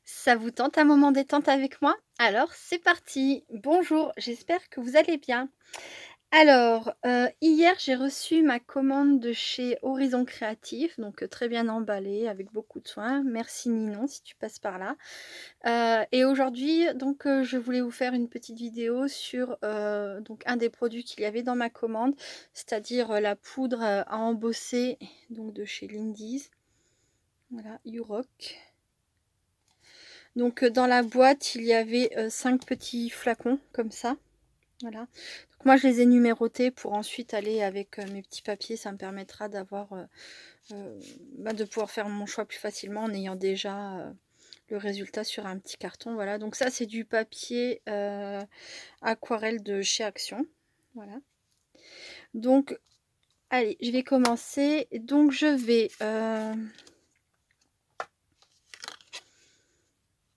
Ça vous tente un moment détente avec moi? Alors c'est parti! Bonjour, j'espère que vous allez bien. Alors, hier j'ai reçu ma commande de chez Horizon Créatif, donc très bien emballée avec beaucoup de soin. Merci Ninon si tu passes par là. Et aujourd'hui donc, je voulais vous faire une petite vidéo sur, donc un des produits qu'il y avait dans ma commande, c'est-à-dire, la poudre, à embosser donc de chez Lindy's. Voilà, You Rock. Donc, dans la boîte, il y avait, 5 petits flacons comme ça, voilà. Donc moi, je les ai numérotés pour ensuite aller avec, mes petits papiers. Ça me permettra d'avoir, de pouvoir faire mon choix plus facilement en ayant déjà, le résultat sur un petit carton, voilà. Donc ça, c'est du papier, aquarelle de chez Action, voilà. Donc allez, je vais commencer. Donc je vais,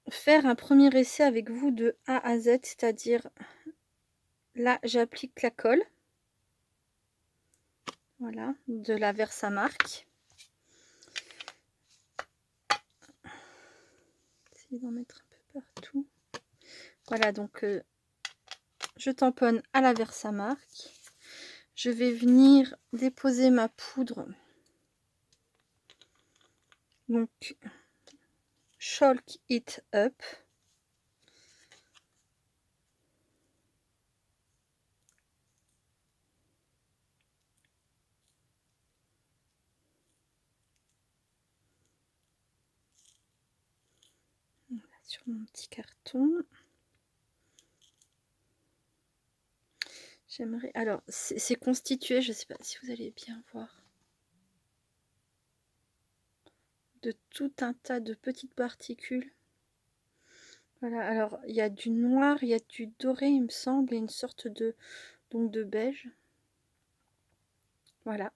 faire un premier essai avec vous de A à Z, c'est-à-dire là, j'applique la colle. Voilà, de la Versamark. Essayer d'en mettre un peu partout. Voilà, donc je tamponne à la Versamark. Je vais venir déposer ma poudre. Donc, Chalk It Up. Sur mon petit carton. J'aimerais... Alors, c'est constitué, je ne sais pas si vous allez bien voir, de tout un tas de petites particules. Voilà, alors il y a du noir, il y a du doré, il me semble, et une sorte de, donc de beige. Voilà.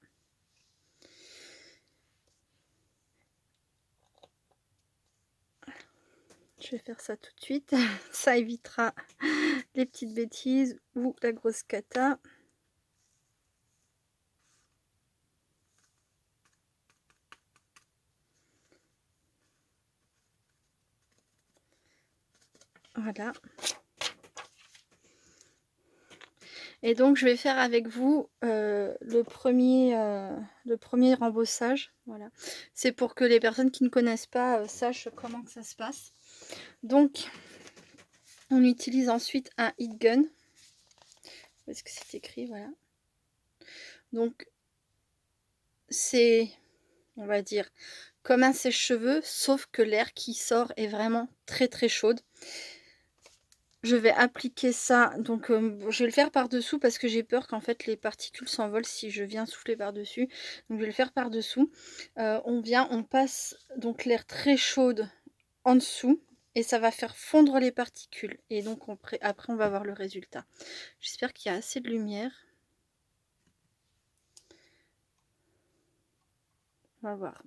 Je vais faire ça tout de suite. Ça évitera les petites bêtises ou la grosse cata. Voilà. Et donc je vais faire avec vous le premier rembossage. Voilà. C'est pour que les personnes qui ne connaissent pas sachent comment que ça se passe. Donc on utilise ensuite un heat gun. Où est-ce que c'est écrit? Voilà. Donc c'est, on va dire, comme un sèche-cheveux, sauf que l'air qui sort est vraiment très très chaude. Je vais appliquer ça, donc je vais le faire par-dessous parce que j'ai peur qu'en fait les particules s'envolent si je viens souffler par-dessus. Donc je vais le faire par-dessous. On passe donc l'air très chaude en dessous et ça va faire fondre les particules. Et donc après on va voir le résultat. J'espère qu'il y a assez de lumière. On va voir.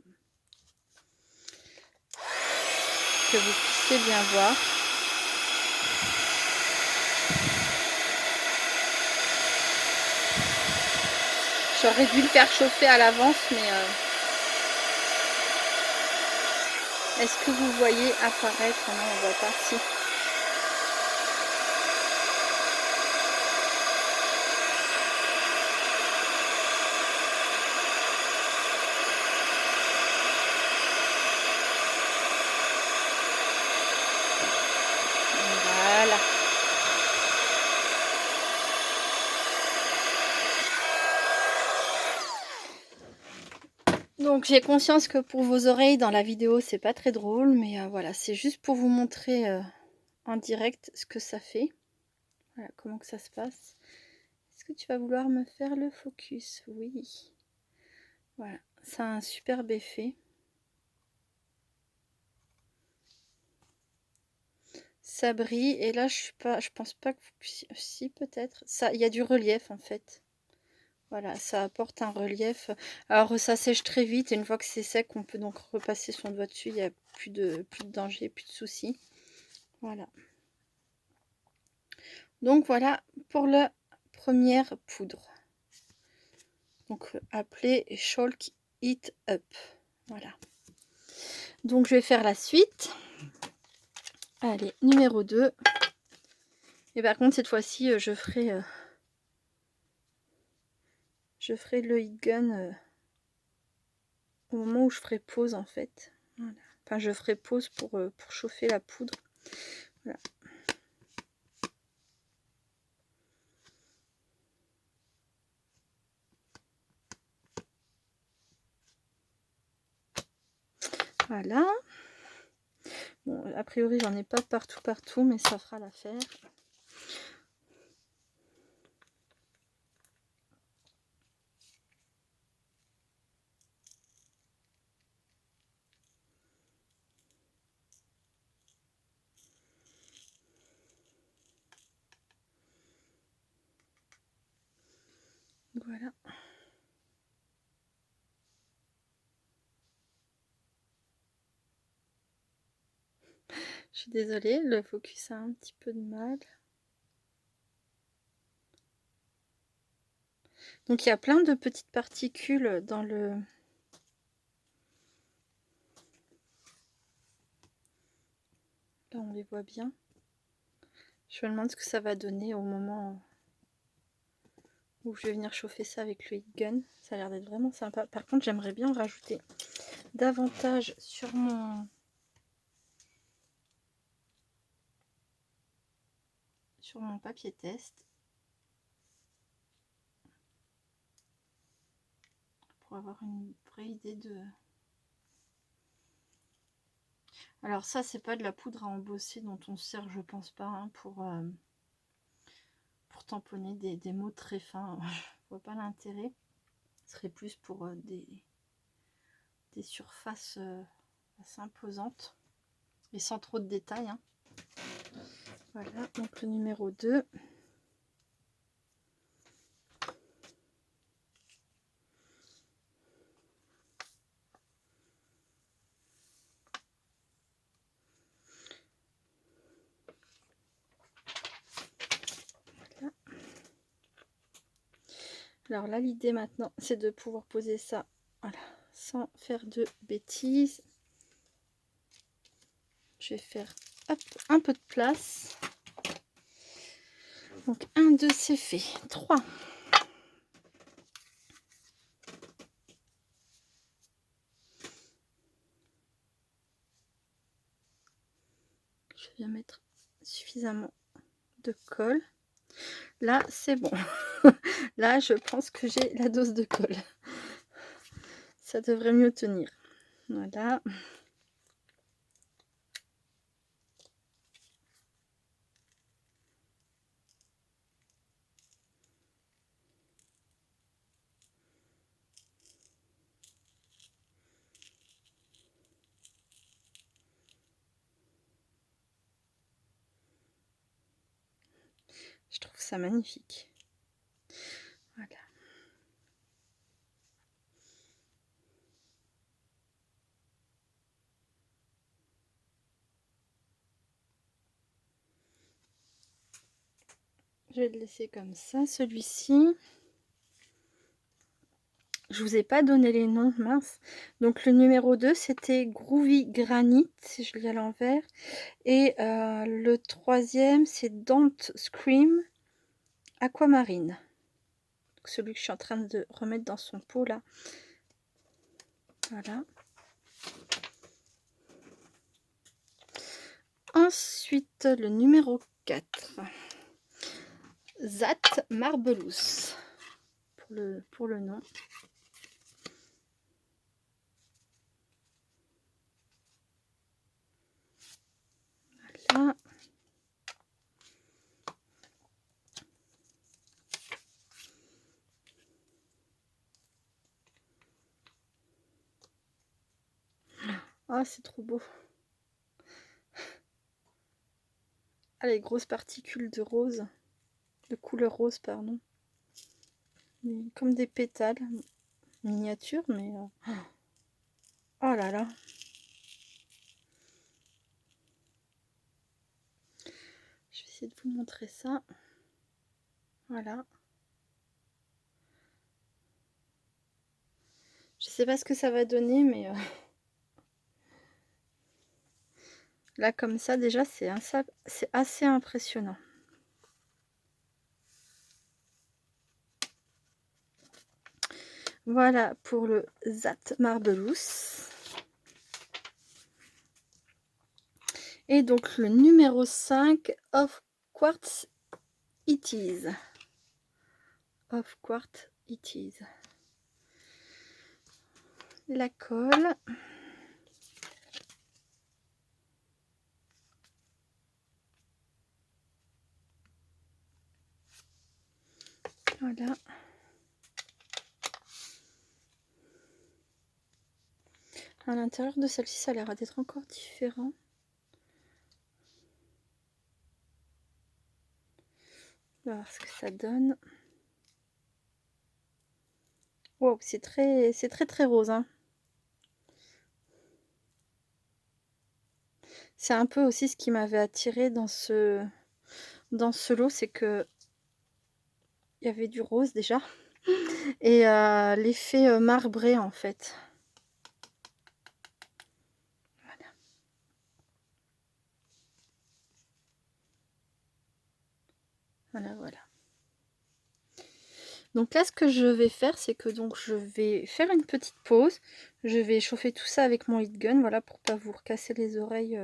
Que vous puissiez bien voir. J'aurais dû le faire chauffer à l'avance, mais est-ce que vous voyez apparaître? Non, on voit pas. Si. Voilà. Donc j'ai conscience que pour vos oreilles dans la vidéo c'est pas très drôle, mais voilà, c'est juste pour vous montrer en direct ce que ça fait. Voilà comment que ça se passe. Est-ce que tu vas vouloir me faire le focus? Oui. Voilà, ça a un superbe effet. Ça brille et là je pense pas que vous puissiez... Si peut-être. Ça, il y a du relief en fait. Voilà, ça apporte un relief. Alors ça sèche très vite et une fois que c'est sec, on peut donc repasser son doigt dessus. Il n'y a plus de danger, plus de soucis. Voilà. Donc voilà pour la première poudre. Donc appelée Chalk It Up. Voilà. Donc je vais faire la suite. Allez, numéro 2. Et par contre, cette fois-ci, je ferai le heat gun au moment où je ferai pause, en fait. Voilà. Enfin, je ferai pause pour chauffer la poudre. Voilà. Voilà. Bon, a priori, j'en ai pas partout, mais ça fera l'affaire. Voilà. Je suis désolée, le focus a un petit peu de mal. Donc il y a plein de petites particules dans le... Là on les voit bien. Je me demande ce que ça va donner au moment où je vais venir chauffer ça avec le heat gun. Ça a l'air d'être vraiment sympa. Par contre, j'aimerais bien rajouter davantage sur mon papier test pour avoir une vraie idée de... Alors ça, c'est pas de la poudre à embosser dont on se sert, je pense pas, hein, pour tamponner des mots très fins. Je vois pas l'intérêt. Ce serait plus pour des surfaces assez imposantes et sans trop de détails, hein. Voilà, donc le numéro 2. Voilà. Alors là, l'idée maintenant, c'est de pouvoir poser ça, voilà, sans faire de bêtises. Je vais faire hop, un peu de place. Donc 1, 2, c'est fait. 3. Je viens mettre suffisamment de colle. Là, c'est bon. Là, je pense que j'ai la dose de colle. Ça devrait mieux tenir. Voilà. Je trouve ça magnifique. Voilà. Je vais le laisser comme ça, celui-ci. Je vous ai pas donné les noms, mince. Donc le numéro 2, c'était Groovy Granite, si je lis à l'envers. Et le troisième, c'est Don't Scream Aquamarine. Donc, celui que je suis en train de remettre dans son pot là. Voilà. Ensuite, le numéro 4. Zat Marbelous. Pour le nom. Voilà. Ah, c'est trop beau. Ah, les grosses particules de rose. De couleur rose, pardon. Comme des pétales. Miniature, mais... Oh là là. Je vais essayer de vous montrer ça. Voilà. Je sais pas ce que ça va donner, mais... Là, comme ça, déjà, c'est assez impressionnant. Voilà pour le Zat Marbelous. Et donc le numéro 5, Of Quartz It Is. Of Quartz It Is. La colle. Voilà. À l'intérieur de celle-ci, ça a l'air d'être encore différent. On va voir ce que ça donne. Wow, c'est très rose, hein. C'est un peu aussi ce qui m'avait attiré dans ce lot, c'est que il y avait du rose déjà et l'effet marbré en fait. Voilà. Donc là, ce que je vais faire, c'est que donc je vais faire une petite pause. Je vais chauffer tout ça avec mon heat gun, voilà, pour pas vous recasser les oreilles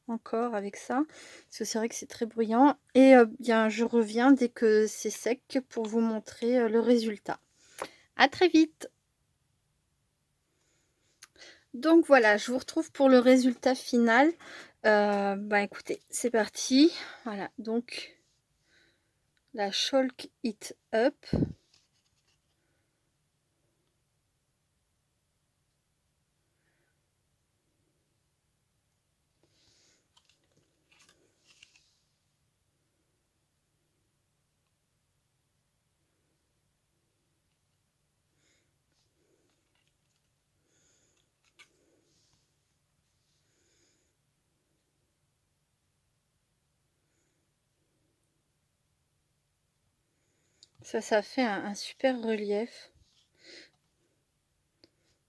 encore avec ça. Parce que c'est vrai que c'est très bruyant. Et bien, je reviens dès que c'est sec pour vous montrer le résultat. À très vite! Donc voilà, je vous retrouve pour le résultat final. Bah écoutez, c'est parti. Voilà, donc la Chalk It Up. Ça fait un super relief.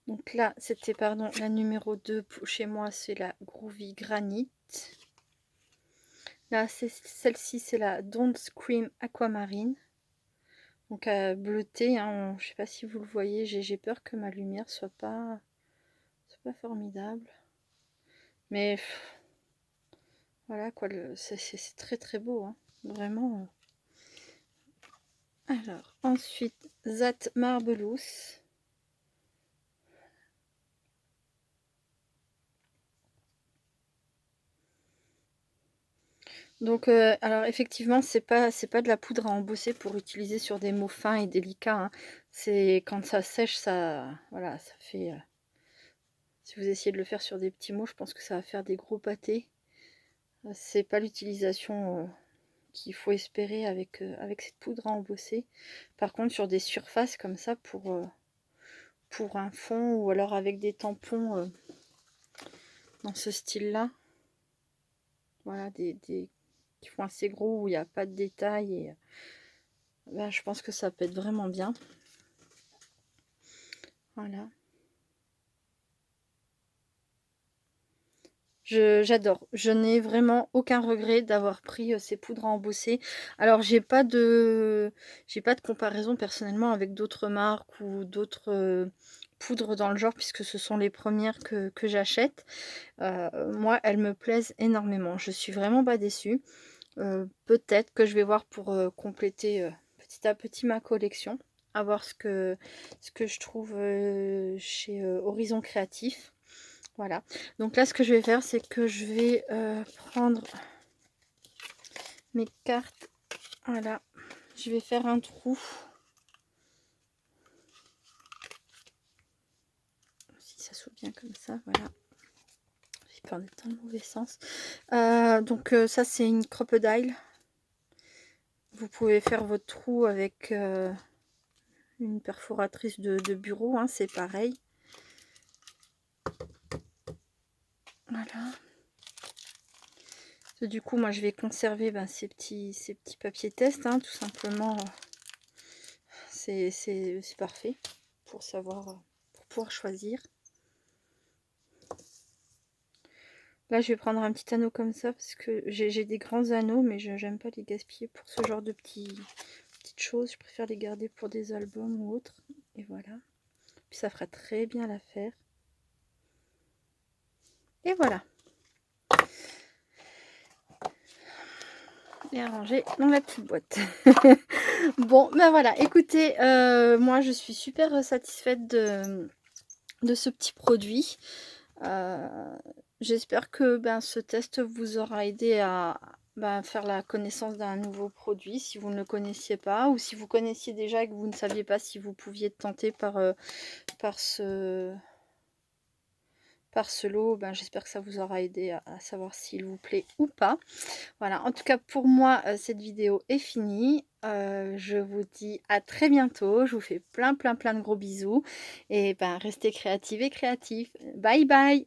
Donc là, c'était, pardon, la numéro 2 chez moi, c'est la Groovy Granite. Là, celle-ci, c'est la Don't Scream Aquamarine. Donc bleuté, hein, je sais pas si vous le voyez, j'ai peur que ma lumière soit pas formidable. Mais voilà quoi, c'est très beau, hein, vraiment. Alors, ensuite, Zat Marbelous. Donc, alors effectivement, c'est pas de la poudre à embosser pour utiliser sur des mots fins et délicats, hein. C'est quand ça sèche, ça, voilà, ça fait. Si vous essayez de le faire sur des petits mots, je pense que ça va faire des gros pâtés. C'est pas l'utilisation qu'il faut espérer avec cette poudre à embosser. Par contre, sur des surfaces comme ça, pour un fond ou alors avec des tampons dans ce style-là, voilà, qui font assez gros où il n'y a pas de détails et ben, je pense que ça peut être vraiment bien. Voilà. J'adore. Je n'ai vraiment aucun regret d'avoir pris ces poudres à embosser. Alors j'ai pas de comparaison personnellement avec d'autres marques ou d'autres poudres dans le genre puisque ce sont les premières que j'achète. Moi, elles me plaisent énormément. Je suis vraiment pas déçue. Peut-être que je vais voir pour compléter petit à petit ma collection. À voir ce que je trouve chez Horizon Créatif. Voilà. Donc là, ce que je vais faire, c'est que je vais prendre mes cartes. Voilà. Je vais faire un trou. Si ça s'ouvre bien comme ça, voilà. J'ai peur d'être dans le mauvais sens. Donc ça, c'est une crocodile. Vous pouvez faire votre trou avec une perforatrice de bureau, hein, c'est pareil. Voilà. Du coup, moi, je vais conserver ces petits papiers test, hein, tout simplement. C'est parfait pour savoir, pour pouvoir choisir. Là, je vais prendre un petit anneau comme ça parce que j'ai des grands anneaux, mais je j'aime pas les gaspiller pour ce genre de petites choses. Je préfère les garder pour des albums ou autres. Et voilà. Puis ça fera très bien l'affaire. Et voilà. Et à ranger dans la petite boîte. Bon, ben voilà. Écoutez, moi, je suis super satisfaite de ce petit produit. J'espère que ce test vous aura aidé à faire la connaissance d'un nouveau produit si vous ne le connaissiez pas, ou si vous connaissiez déjà et que vous ne saviez pas si vous pouviez tenter par ce lot. J'espère que ça vous aura aidé à savoir s'il vous plaît ou pas. Voilà, en tout cas pour moi, cette vidéo est finie. Je vous dis à très bientôt. Je vous fais plein de gros bisous. Et restez créatives et créatifs. Bye bye!